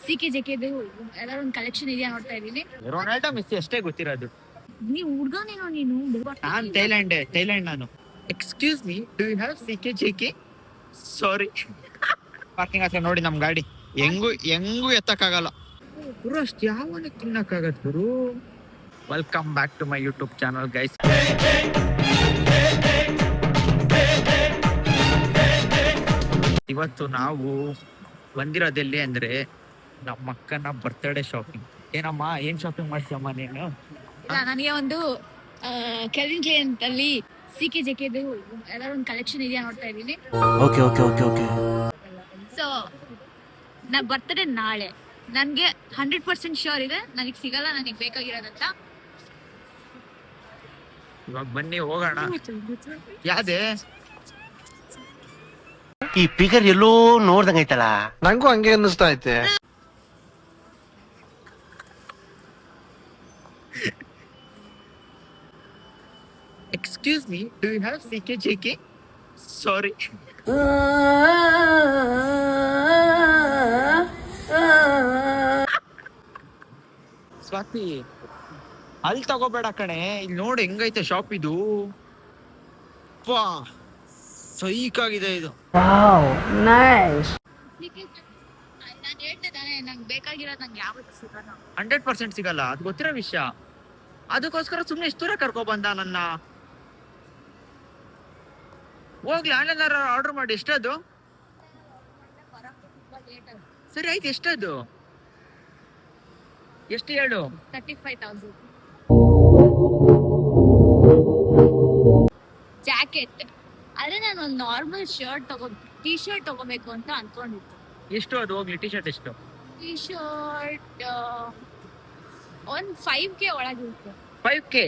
C K ಜೆಕೆದು ಎಲ್ಲಾರು ಒಂದು collection ಇದೆಯಾ ನೋಡ್ತಾ ಇದೀನಿ. ರೊನಾಲ್ಡೋ ಮೆಸ್ಸಿ ಅಷ್ಟೇ ಗೊತ್ತಿರೋದು. ನೀವು ಹುಡ್ಗನೇನೋ ನೀನು. ನಾನ್ ಥೈಲ್ಯಾಂಡ್ ನಾನು. Excuse me, do you have C K J K? Sorry. Parking ಹತ್ರ ನೋಡಿ ನಮ್ ಗಾಡಿ ಹೆಂಗೂ ಎತ್ತಕ್ಕಾಗಲ್ಲ ಗುರು. ಅಷ್ಟು ಯಾವನ ತಿನ್ನಕ್ಕಾಗತ್ ಗುರು. Welcome back to my YouTube channel guys. ಇವತ್ತು ನಾವು ಬಂದಿರೋದೆಲ್ಲಿ ಅಂದ್ರೆ ನಮ್ಮ ಅಕ್ಕನ ಬರ್ತ್ಡೇ ಶಾಪಿಂಗ್. ಏನಮ್ಮ, ಏನ್ ಶಾಪಿಂಗ್ ಮಾಡ್ತೀಯಮ್ಮ ನೀನು? ನನಗೆ ಒಂದು ಕೆಲ್ವಿನ್ ಕ್ಲೈನ್ ಅಲ್ಲಿ ಸಿ ಕೆ ಜೆಕೆದು ಎಲ್ಲಾರು ಒಂದು ಕಲೆಕ್ಷನ್ ಇದೆಯಾ ನೋಡ್ತಾ ಇದೀನಿ. ಸೊ ನಾ ಬರ್ತಡೇ ನಾಳೆ. ನನ್ಗೆ 100% ಶ್ಯೂರ್ ಇದೆ ನನಗೆ ಸಿಗಲ್ಲ, ನನಗೆ ಬೇಕಾಗಿರೋದಂತ. ಇವಾಗ ಬನ್ನಿ ಹೋಗೋಣ. ಯಾವ್ದೇ ಈ ಫಿಗರ್ ಎಲ್ಲೋ ನೋಡ್ದಂಗೈತಲ್ಲ, ನಂಗೂ ಹಂಗೆ ಅನ್ನಿಸ್ತಾ ಐತೆ. Excuse me, do you have C K J K? Sorry. Swati, ಅಲ್ಲಿ ತಗೋಬೇಡ ಕಣೆ, ಇಲ್ಲಿ ನೋಡಿ ಹೆಂಗೈತೆ ಶಾಪ್ ಇದು. ಸೈಕ್ ಆಗಿದೆ ಇದು. ನಾನು ಹೇಳ್ತೆ ತಾನೆ, ನಂಗೆ ಬೇಕಾಗಿರೋದು ನಂಗೆ ಯಾವತ್ತು ಸಿಗಲ್ಲ. 100% ಸಿಗಲ್ಲ, ಅದು ಗೊತ್ತಿರೋ ವಿಷಯ. ಅದಕ್ಕೋಸ್ಕರ ಸುಮ್ನೆ ಇಷ್ಟು ದೂರ ಕರ್ಕೊ ಬಂದ ನನ್ನ. ಹೋಗ್ಲಿ, ಆನ್ಲೈನ್ ಆರ್ಡರ್ ಮಾಡಿ. ಎಷ್ಟದು? ಸರಿ ಆಯ್ತು, ಎಷ್ಟದು? ಎಷ್ಟು ಹೇಳು? 35,000. ಜಾಕೆಟ್ ಅದೇ ನಾನು ಒಂದು ನಾರ್ಮಲ್ ಟೀ ಶರ್ಟ್ ತಗೋಬೇಕು ಅಂತ ಅನ್ಕೊಂಡಿದ್ದೆ. ಎಷ್ಟು ಅದು? ಹೋಗ್ಲಿ, ಟಿ ಶರ್ಟ್ ಎಷ್ಟು? ಟೀ ಶರ್ಟ್ ಒಂದು 5K ಒಳಗಿರುತ್ತೆ. 5K?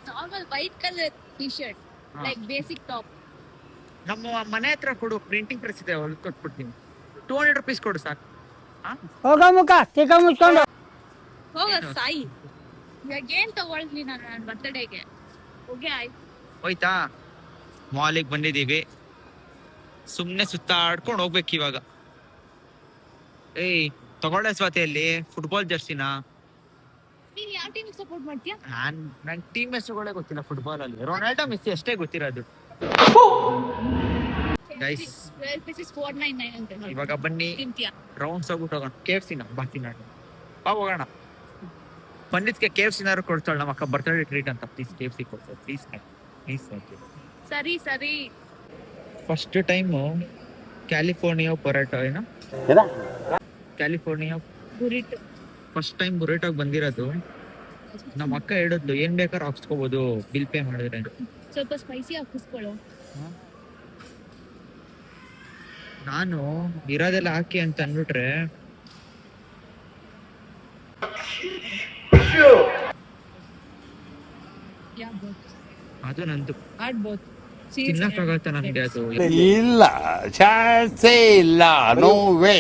Normal white colour T shirt, like basic top. ನಮ್ಮ ಮನೆ ಹತ್ರ ಕೊಡು, ಪ್ರಿಂಟಿಂಗ್ ಪ್ರೆಸ್ ಇದೆ, ಹೊಲ್ದು ಕೊಟ್ಬಿಡ್ತೀನಿ. 200 ರೂಪೀಸ್ ಕೊಡು ಸಾಕು. ಹೋಗ ಸಾಯಿ. ಇವಾಗ ಏನ್ ತಗೊಳ್ತೀನಿ ನಾನು ನನ್ನ ಬರ್ತಡೇಗೆ? ಹೋಗಿ ಆಯ್ತು. ಹೋಯ್ತಾ? ಮಾಲಿಗೆ ಬಂದಿದ್ದೀವಿ, ಸುಮ್ನೆ ಸುತ್ತಾಡ್ಕೊಂಡು ಹೋಗ್ಬೇಕು ಇವಾಗ. ಏಯ್, ತಗೊಳ್ಳೆ ಸ್ವಾತಿಯಲ್ಲಿ ಫುಟ್ಬಾಲ್ ಜರ್ಸಿನ. ನೀನ್ ಯಾವ ಟೀಮ್ ಸಪೋರ್ಟ್ ಮಾಡ್ತೀಯಾ? ನನ್ ಟೀಮ್ ಹೆಸರುಗಳೇ ಗೊತ್ತಿಲ್ಲ ಫುಟ್ಬಾಲ್ ಅಲ್ಲಿ. ರೊನಾಲ್ಡೋ ಮೆಸ್ಸಿ ಅಷ್ಟೇ ಗೊತ್ತಿರೋದು. Guys, 12 pieces 499 ಅಂತ. ಇವಾಗ ಬನ್ನಿ ರೌಂಡ್ಸ್ ಹೋಗ್ಬಿಟ್ಟು ಹೋಗೋಣ. KFC ನ ಬರ್ತೀನಿ ಹೋಗೋಣ. ಪಂಡಿತ್ಗೆ KFC ನಾರು ಕೊಡ್ತಾಳೆ ನಮ್ಮ ಅಕ್ಕ, ಬರ್ತ್ಡೇ ಟ್ರೀಟ್ ಅಂತ. ಪ್ಲೀಸ್ KFC ಕೊಡ್ತಾಳೆ, ಪ್ಲೀಸ್. ಸರಿ. ಫಸ್ಟ್ ಟೈಮ್ ಕ್ಯಾಲಿಫೋರ್ನಿಯಾ ಪೊರಾಟೋ ಏನೋ ಕ್ಯಾಲಿಫೋರ್ನಿಯಾ ಬುರಿಟೋ ಫಸ್ಟ್ ಟೈಮ್ ಬುರೇಟೋಗ್ ಬಂದಿರೋದು. ನಮ್ಮ ಅಕ್ಕ ಹೇಳಿದ್ಲು, ಏನ್ ಬೇಕಾದ್ರೂ ಹಾಕ್ಸ್ಕೋಬಹುದು ಬಿಲ್ ಪೇ ಮಾಡಿದ್ರೆ. ಸ್ವಲ್ಪ ಸ್ಪೈಸಿ ಹಾಕಿಸ್ಕೊಳ್ಳೋ. ನಾನು ಇರೋದೆಲ್ಲ ಹಾಕಿ ಅಂತ ಅಂದ್ಬಿಟ್ರೆ ಅದು ನಂದು ತಿನ್ನಕ್ಕಾಗತ್ತ ನನ್ಗೆ ಅದು. ಇಲ್ಲ, ಚಾನ್ಸೇ ಇಲ್ಲ, ನೋ ವೇ.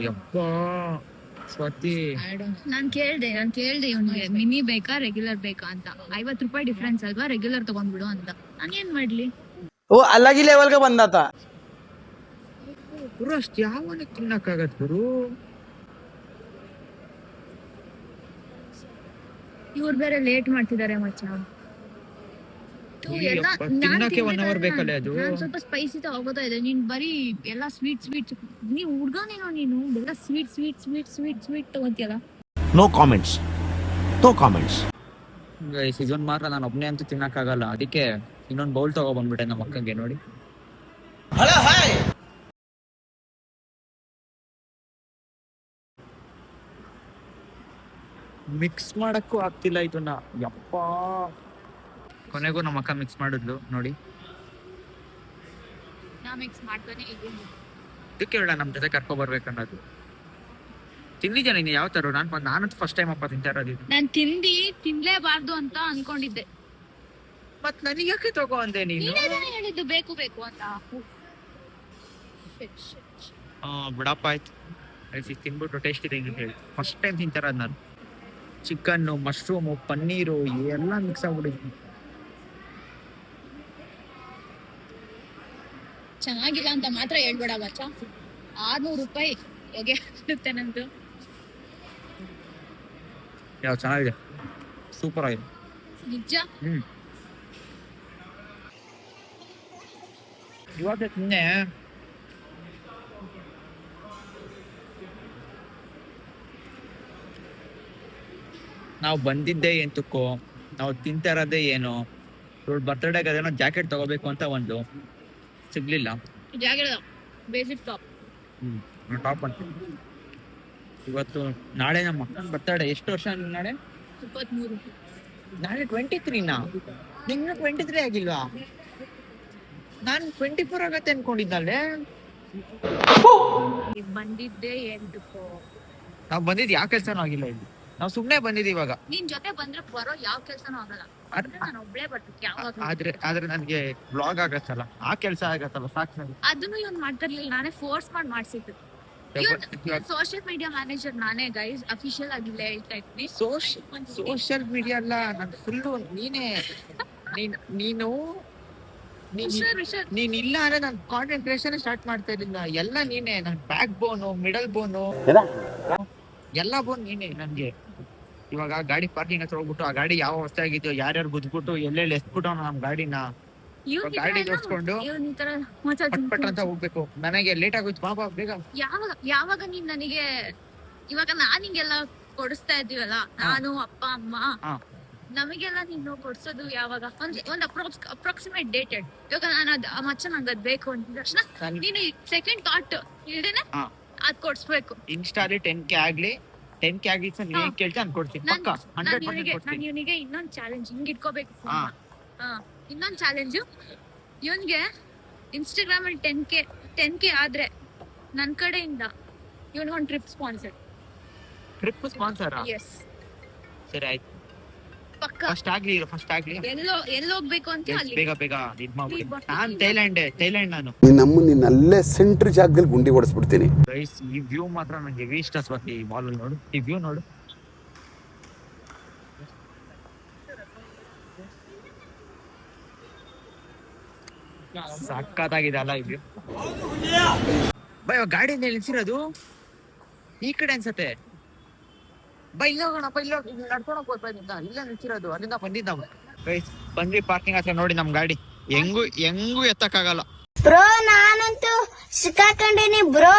ಯಪ್ಪ ಸ್ವಾತಿ, ನಾನ್ ಕೇಳ್ದೆ ಇವ್ನಿಗೆ ಮಿನಿ ಬೇಕಾ ರೆಗ್ಯುಲರ್ ಬೇಕಾ ಅಂತ. 50 ರೂಪಾಯಿ ಡಿಫ್ರೆನ್ಸ್ ಅಲ್ವಾ, ರೆಗ್ಯುಲರ್ ತಗೊಂಡ್ಬಿಡು ಅಂತ. ನಾನು ಏನ್ ಮಾಡ್ಲಿ? ಓ ಅಲ್ಲಾಗಿ ಲೆವೆಲ್ಗೆ ಬಂದಾತ ಗುರು. ಅಷ್ಟು ಯಾವನ ತಿನ್ನಕ್ಕಾಗತ್ ಗುರು. ಇವ್ರು ಬೇರೆ ಲೇಟ್ ಮಾಡ್ತಿದ್ದಾರೆ ಮಚ್ಚ. ತಿನ್ನಕ್ಕೆ 1 hour ಬೇಕಲ್ಲ ಅದು. ನಾನ್ ಸ್ವಲ್ಪ ಸ್ಪೈಸಿ ತಗೋತಾ ಇದೆ, ನೀನ್ ಬರೀ ಎಲ್ಲ ಸ್ವೀಟ್. ನೀವ್ ಹುಡ್ಗನೇನೋ ನೀನು, ಎಲ್ಲ ಸ್ವೀಟ್ ತಗೋತಿಯಲ್ಲ. No comments. ಇದೊಂದು ಮಾತ್ರ ನಾನು ಒಬ್ನೇ ಅಂತೂ ತಿನ್ನಕ್ಕಾಗಲ್ಲ, ಅದಕ್ಕೆ ಇನ್ನೊಂದು ಬೌಲ್ ತಗೋ ಬಂದ್ಬಿಟ್ಟೆ ನಮ್ಮ ಅಕ್ಕಂಗೆ. ನೋಡಿ, ಮಿಕ್ಸ್ ಮಾಡಕ್ಕೂ ಆಗ್ತಿಲ್ಲ ಇದನ್ನ. ಯಪ್ಪ, ಕೊನೆಗೂ ನಮ್ಮ ಅಕ್ಕ ಮಿಕ್ಸ್ ಮಾಡಿದ್ಲು ನೋಡಿ. ನಾ ಮಿಕ್ಸ್ ಮಾಡ್ತಾನೆ ಇದ್ದೀನಿ. ಇದಕ್ಕೆ ಹೇಳ ನಮ್ ಜೊತೆ ಕರ್ಕೊ ಬರ್ಬೇಕನ್ನೋದು. ತಿಂದಿದ್ಯಾ ನೀನು ಯಾವ ತರ? ನಾನು ಫಸ್ಟ್ ಟೈಮ್ ಅಪ್ಪ ತಿಂತಾ ಇರೋದು. ನಾನು ತಿನ್ಲೇಬಾರ್ದು ಅಂತ ಅನ್ಕೊಂಡಿದ್ದೆ. ಮತ್ ನನಗೆ ಯಾಕೆ ತಗೋ ಅಂದೆ ನೀನು? ಹೇಳಿದ್ದು ಬೇಕು ಅಂತ. ಬಿಡಪ್ಪ, ಆಯ್ತು. ತಿನ್ಬಿಟ್ಟು ಟೇಸ್ಟ್ ಇದೆ ಹೇಳಿ. ಫಸ್ಟ್ ಟೈಮ್ ತಿಂತಾ ಇರೋದು ನಾನು. ಚಿಕನ್ನು, ಮಶ್ರೂಮು, ಪನ್ನೀರು ಎಲ್ಲ ಮಿಕ್ಸ್ ಆಗ್ಬಿಟ್ಟಿದ್ವಿ. ಚೆನ್ನಾಗಿಲ್ಲ ಅಂತ ಮಾತ್ರ ಹೇಳ್ಬೇಡ ಬಚ್ಚ. 600 ರೂಪಾಯಿ ಹೇಗೆ ನಂದು. ಯಾವ ಚೆನ್ನಾಗಿದೆ, ಸೂಪರ್ ಆಗಿದೆ. ನಿಜ. ಇವಾಗ ಸುಮ್ಮನೆ ನಾವು ಬಂದಿದ್ದೆ ಎಂತಕ್ಕೋ, ನಾವು ತಿಂತಾ ಇರೋದೇ ಏನು, ಇವಳು ಬರ್ತ್ಡೇಗೆ ಅದೇನೋ ಜಾಕೆಟ್ ತಗೋಬೇಕು ಅಂತ ಒಂದು ಸಿಗ್ಲಿಲ್ಲ. Jacket basic top. ಟಾಪ್ ಅಂತ ಇವತ್ತು ನಾಳೆ ನಮ್ಮ ಅಕ್ಕನ ಬರ್ತಡೇ. ಎಷ್ಟು ವರ್ಷ ನಾಳೆ? 23. ನಾಳೆ 23ನಾ? ನಿನ್ನ 23 ಆಗಿಲ್ವಾ? ನಾನು 24 ಆಗತ್ತೆ ಅನ್ಕೊಂಡಿದ್ದಲ್ಲೇ. ಬಂದಿದ್ದೆ ಎಂಟಕ್ಕೋ. ನಾವು ಬಂದಿದ್ದು ಯಾವ ಕೆಲ್ಸನೂ ಆಗಿಲ್ಲ ಇಲ್ಲಿ, ನಾವು ಸುಮ್ನೆ ಬಂದಿದ್ದೀವಿ ಇವಾಗ. ನಿನ್ ಜೊತೆ ಬಂದ್ರೆ ಬರೋ ಯಾವ ಕೆಲ್ಸನೂ ಆಗಲ್ಲ. ನಾನು ಒಬ್ಳೆ ಬರ್ತೀನಿ ಯಾವಾಗ. ಆದ್ರೆ ನನ್ಗೆ ಬ್ಲಾಗ್ ಆಗತ್ತಲ್ಲ, ಆ ಕೆಲ್ಸ ಆಗತ್ತಲ್ಲ, ಸಾಕು ನನಗೆ. ಅದನ್ನು ಇವ್ನು ಮಾಡ್ತಿರ್ಲಿಲ್ಲ, ನಾನೇ ಫೋರ್ಸ್ ಮಾಡಿ ಮಾಡ್ಸಿದ್ದು. ಸೋಷಿಯಲ್ ಮೀಡಿಯಾ ಮ್ಯಾನೇಜರ್ ನಾನೇ ಗೈಸ್, ಅಫಿಷಿಯಲ್ ಆಗಿಲ್ಲ ಹೇಳ್ತಾ ಇದ್ದೀನಿ. ಸೋಷಿಯಲ್ ಮೀಡಿಯಾ ಅಲ್ಲ, ನನ್ ಫುಲ್ಲು ನೀನೇ. ನೀನು ನೀನ್ ಇಲ್ಲ ಅಂದ್ರೆ ನಾನು ಕಾಂಟೆಂಟ್ ಕ್ರಿಯೇಷನ್ ಸ್ಟಾರ್ಟ್ ಮಾಡ್ತಾ ಇರ್ಲಿಲ್ಲ. ಎಲ್ಲ ನೀನೆ, ನನ್ ಬ್ಯಾಕ್ ಬೋನು, ಮಿಡಲ್ ಬೋನು, ಎಲ್ಲ ಬೋನ್ ನೀನೆ ನನ್ಗೆ. ಇವಾಗ ಗಾಡಿ ಪಾರ್ಕಿಂಗ್ ಹತ್ರ ಹೋಗ್ಬಿಟ್ಟು ಆ ಗಾಡಿ ಯಾವ ಅವಸ್ಥೆ ಆಗಿದೆಯೋ, ಯಾರ್ಯಾರು ಗುದ್ಬಿಟ್ಟು ಎಲ್ಲೆಲ್ಲಿ ಎಸ್ಬಿಟ್ಟು ನಮ್ ಗಾಡಿನ ಗಾಡಿ ಜೋಡಿಸ್ಕೊಂಡು ಪಟ್ ಅಂತ ಹೋಗ್ಬೇಕು. ನನಗೆ ಲೇಟ್ ಆಗೋಯ್ತು, ಬಾಬಾ ಬೇಗ. ಯಾವಾಗ ನೀನ್ ನನಗೆ ಇವಾಗ ನಾನ್ ಹಿಂಗೆಲ್ಲ ಕೊಡಿಸ್ತಾ ಇದೀವಲ್ಲ, ನಾನು ಅಪ್ಪ ಅಮ್ಮ ನಮಗೆಲ್ಲ ನೀನು ಕೊಡ್ಸೋದು ಯಾವಾಗ? ಒಂದ್ ಅಪ್ರಾಕ್ಸಿಮೇಟ್ ಡೇಟೆಡ್. ಇವಾಗ ನಾನು ಆ ಮಚ್ಚ ನಂಗೆ ಅದ್ ಬೇಕು ಅಂತ ತಕ್ಷಣ ನೀನು ಸೆಕೆಂಡ್ ಥಾಟ್ ಇಲ್ದೇನೆ ಅದ್ ಕೊಡ್ಸ್ಬೇಕು. ಇನ್ಸ್ಟಾಲಿ 10K ಆಗ್ಲಿ, 10K ಆಗ್ಲಿ ಸರ್, ನೀನ್ ಕೇಳ್ತಾ ನಾನು ಕೊಡ್ತೀನಿ ಪಕ್ಕ 100% ನಾನು ಇವನಿಗೆ ಇನ್ನೊಂದ್ ಚಾಲೆಂಜ್ ಹಿಂಗ್ ಇಟ್ಕೋಬೇಕು. ಇನ್ನೊಂದ್ ಚಾಲೆಂಜು, ಇವನ್ಗೆ ಇನ್ಸ್ಟಾಗ್ರಾಮ್ ಅಲ್ಲಿ 10K ಆದ್ರೆ ನನ್ ಕಡೆಯಿಂದ ಇವನ್ಗೊಂದು trip sponsor. Trip sponsor? Yes, ಸರಿ ಆಯ್ತು, ಪಕ್ಕ. ಫಸ್ಟ್ ಆಗ್ಲಿ ಎಲ್ಲಿ ಹೋಗ್ಬೇಕು ಅಂತ ಅಲ್ಲಿ ಬೇಗ ಇದ್ ಮಾಡ್ಬಿಡಿ. ನಾನ್ ಥೈಲ್ಯಾಂಡ್ ನಾನು. ನಿನ್ನ ಅಲ್ಲೇ ಸೆಂಟ್ರ್ ಜಾಗದಲ್ಲಿ ಗುಂಡಿ ಹೊಡೆಸ್ಬಿಡ್ತೀನಿ. ಗೈಸ್, ಈ ವ್ಯೂ ಮಾತ್ರ ನಂಗೆ ಹೆವಿ ಇಷ್ಟ ಸ್ವಾತಿ. ಈ ಮಾಲ್ ನೋಡು, ಈ ವ್ಯೂ ನೋಡು. ಸಕ್ಕತ್ತಾಗಿದೆ ಅಲ್ಲ ಈ ವ್ಯೂ. ಬೈ, ಗಾಡಿಯಿಂದ ನಿಲ್ಸಿರೋದು ಈ ಕಡೆ ಅನ್ಸತ್ತೆ. ಬೈ, ಇಲ್ಲ ಹೋಗೋಣಪ್ಪ, ಇಲ್ಲ ನಡ್ಕೊಂಡು ಹೋಗ್ಬೋದ, ಇಲ್ಲ ನಿಲ್ಸಿರೋದು, ಅಲ್ಲಿಂದ ಬಂದಿದ್ದ ನಾವು. ಗೈಸ್ ಬಂದ್ರಿ ಪಾರ್ಕಿಂಗ್ ಹತ್ರ ನೋಡಿ ನಮ್ ಗಾಡಿ. ಹೆಂಗೂ ಎತ್ತಕ್ಕಾಗಲ್ಲ ಬ್ರೋ, ನಾನಂತೂ ಸಿಕ್ಕಾಕೊಂಡಿನಿ ಬ್ರೋ.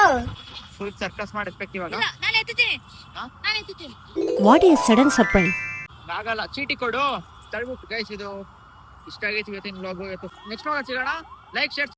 ಫುಲ್ ಸರ್ಕಸ್ ಮಾಡಿ ಎತ್ಬೇಕು ಇವಾಗ. ನಾನು ಎತ್ತೀನಿ. What is sudden surprise? ಆಗಲ್ಲ, ಚೀಟಿ ಕೊಡು ತಳ್ಬಿಟ್ಟು. ಗೈಸ್ ಇದು ಇಷ್ಟ ಆಗೈತಿ ಇವತ್ತಿನ ವ್ಲಾಗ್. ನೆಕ್ಸ್ಟ್ ವ್ಲಾಗ್ ಸಿಗೋಣ. Like, share.